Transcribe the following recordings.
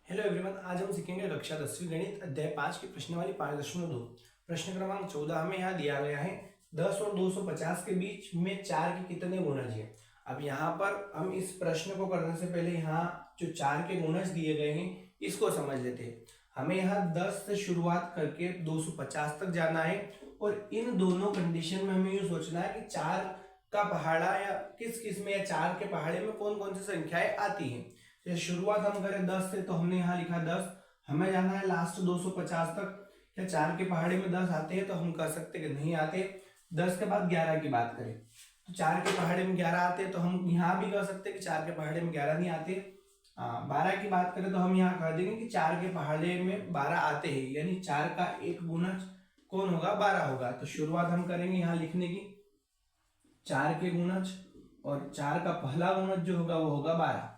Hello everyone, आज हम सीखेंगे कक्षा 10वीं गणित अध्याय 5 की प्रश्नावली 5.2। प्रश्न क्रमांक 14 हमें यहाँ दिया गया है 10 और 250 के बीच में 4 के कितने गुणज हैं। अब यहाँ पर हम इस प्रश्न को करने से पहले यहाँ जो 4 के गुणज दिए गए हैं इसको समझ लेते हैं। हमें यहाँ 10 से शुरुआत करके 250 तक जाना है और इन दोनों कंडीशन में हमें ये सोचना है कि 4 का पहाड़ा या किस में या 4 के पहाड़े में कौन कौन सी संख्याएं आती हैं। तो शुरुआत हम करें 10 से, तो हमने यहाँ लिखा 10, हमें जाना है लास्ट 250 तक। क्या 4 के पहाड़े में 10 आते हैं? तो हम कह सकते कि नहीं आते। 10 के बाद 11 की बात करें तो 4 के पहाड़े में 11 आते हैं, तो हम यहाँ भी कह सकते हैं कि 4 के पहाड़े में 11 नहीं आते। 12 की बात करें तो हम यहाँ कह देंगे कि 4 के पहाड़े में 12 आते हैं, यानी 4 का एक गुणज कौन होगा? 12 होगा। तो शुरुआत हम करेंगे यहाँ लिखने की 4 के गुणज, और 4 का पहला गुणज जो होगा वो होगा 12।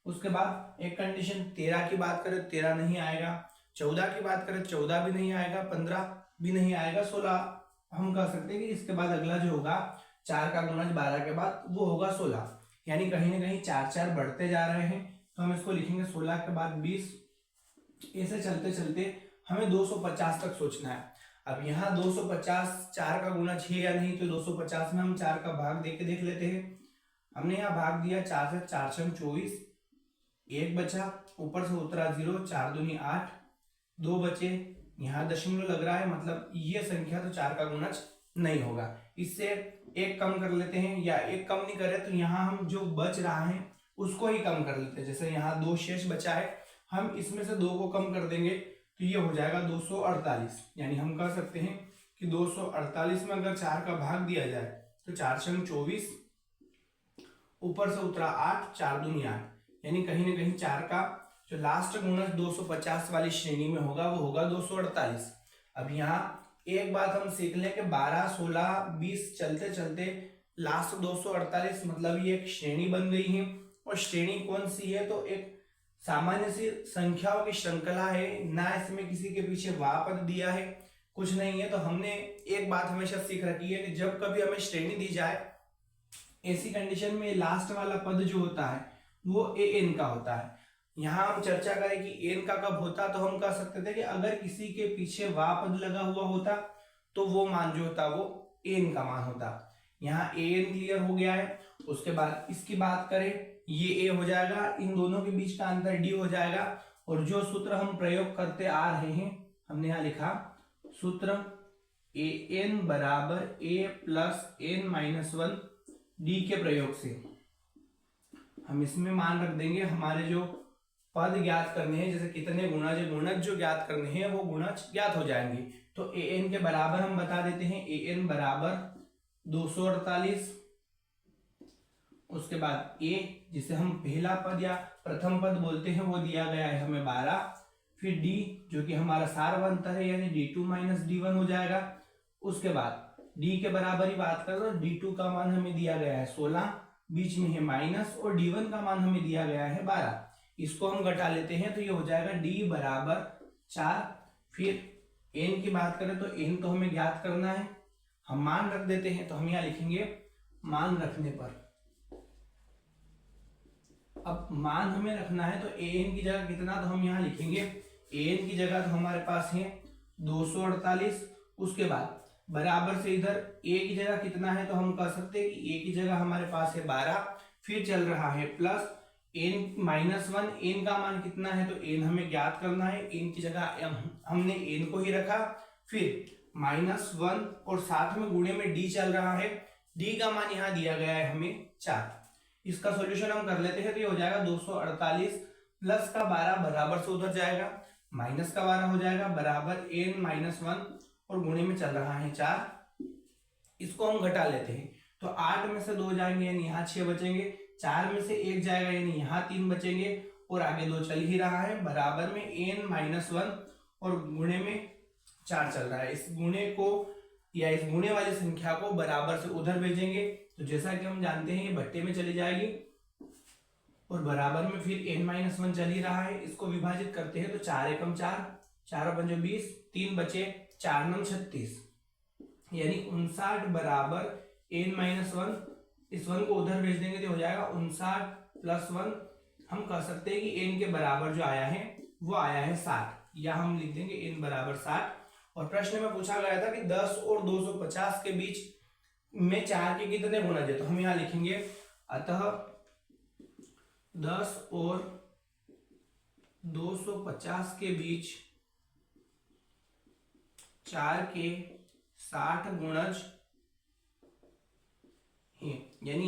उसके बाद एक कंडीशन 13 की बात करें 13 नहीं आएगा, 14 की बात करें 14 भी नहीं आएगा, 15 भी नहीं आएगा, 16 हम कह सकते हैं कि इसके बाद अगला जो होगा 4 का गुणज 12 के बाद वो होगा 16। यानी कहीं ना कहीं 4 बढ़ते जा रहे हैं, तो हम इसको लिखेंगे 16 के बाद 20। ऐसे चलते चलते हमें 250 तक सोचना है। अब यहाँ 250 4 का गुणज है या नहीं, तो 250 में हम 4 का भाग देके देख लेते हैं। हमने यहाँ भाग दिया 4 से, 4 छंग 24, एक बचा, ऊपर से उतरा 0, 4 दूनी 8, 2 बचे, यहाँ दशमलव लग रहा है, मतलब ये संख्या तो 4 का गुणज नहीं होगा। इससे एक कम कर लेते हैं, या एक कम नहीं करे तो यहाँ हम जो बच रहा है उसको ही कम कर लेते हैं। जैसे यहाँ 2 शेष बचा है, हम इसमें से 2 को कम कर देंगे तो ये हो जाएगा 248। यानी हम कह सकते हैं कि 248 में अगर 4 का भाग दिया जाए तो 4 छंग 24, ऊपर से उतरा 8, 4 दूनी 8, यानी कहीं ना कहीं 4 का जो लास्ट गुणज 250 वाली श्रेणी में होगा वो होगा 248। अब यहाँ एक बात हम सीख लें कि 12, 16, 20 चलते चलते लास्ट 248, मतलब ये एक श्रेणी बन गई है। और श्रेणी कौन सी है? तो एक सामान्य सी संख्याओं की श्रृंखला है, ना इसमें किसी के पीछे वाह पद दिया है, कुछ नहीं है। तो हमने एक बात हमेशा सीख रखी है कि जब कभी हमें श्रेणी दी जाए, ऐसी कंडीशन में लास्ट वाला पद जो होता है वो ए एन का होता है। यहां हम चर्चा करें कि एन का कब होता, तो हम कह सकते थे कि अगर किसी के पीछे वा पद लगा हुआ होता तो वो मान जो होता वो एन का मान होता। यहाँ ए एन क्लियर हो गया है। उसके बाद इसकी बात करें, ये ए हो जाएगा, इन दोनों के बीच का अंतर डी हो जाएगा। और जो सूत्र हम प्रयोग करते आ रहे हैं, हमने यहाँ लिखा सूत्र ए एन बराबर ए प्लस एन माइनस 1 डी के प्रयोग से हम इसमें मान रख देंगे हमारे जो पद ज्ञात करने हैं, जैसे कितने गुणज जो ज्ञात करने हैं वो गुणज ज्ञात हो जाएंगे। तो ए एन के बराबर हम बता देते हैं, ए एन बराबर 248। उसके बाद ए, जिसे हम पहला पद या प्रथम पद बोलते हैं, वो दिया गया है हमें 12। फिर डी जो कि हमारा सारवंतर है, यानी D2 माइनस D1 हो जाएगा। उसके बाद डी के बराबर ही बात करें तो D2 का मान हमें दिया गया है 16, बीच में है माइनस, और D1 का मान हमें दिया गया है 12। इसको हम घटा लेते हैं तो ये हो जाएगा D बराबर 4। फिर n की बात करें तो n तो हमें ज्ञात करना है, हम मान रख देते हैं। तो हम यहाँ लिखेंगे मान रखने पर, अब मान हमें रखना है तो an की जगह कितना, तो हम यहाँ लिखेंगे an की जगह तो हमारे पास है 248। उसके बाद बराबर से इधर a की जगह कितना है, तो हम कह सकते हैं कि a की जगह हमारे पास है 12। फिर चल रहा है प्लस n माइनस 1, n का मान कितना है, तो n हमें ज्ञात करना है, n की जगह हमने n को ही रखा। फिर माइनस 1 और साथ में गुणे में d चल रहा है, d का मान यहाँ दिया गया है हमें 4। इसका सॉल्यूशन हम कर लेते हैं तो ये हो जाएगा 248 प्लस का 12 बराबर से उधर जाएगा, माइनस का 12 हो जाएगा, बराबर n माइनस 1 और गुणे में चल रहा है 4। इसको हम घटा लेते हैं तो 8 में से 2 जाएंगे, यानी यहाँ 6 बचेंगे, 4 में से 1 जाएगा, यानी यहाँ 3 बचेंगे, और आगे 2 चल ही रहा है, बराबर में n माइनस 1 और गुणे में 4 चल रहा है। इस गुणे को या इस गुणे वाली संख्या को बराबर से उधर भेजेंगे, तो जैसा कि हम जानते हैं ये भट्टे में चली जाएगी, और बराबर में फिर n माइनस 1 चल ही रहा है। इसको विभाजित करते हैं तो 4 एकम 4, 4 पंजे 20, 3 बचे, 4 नम 36, यानी 59 बराबर n माइनस 1, इस 1 को उधर भेज देंगे तो हो जाएगा 59 प्लस 1। हम कह सकते हैं कि n के बराबर जो आया है वो आया है 60, या हम लिख देंगे n बराबर 60। और प्रश्न में पूछा गया था कि 10 और 250 के बीच में 4 के कितने गुणज है, तो हम यहाँ लिखेंगे अतः 10 और 250 के बीच 4 के 60 गुणज हैं, यानी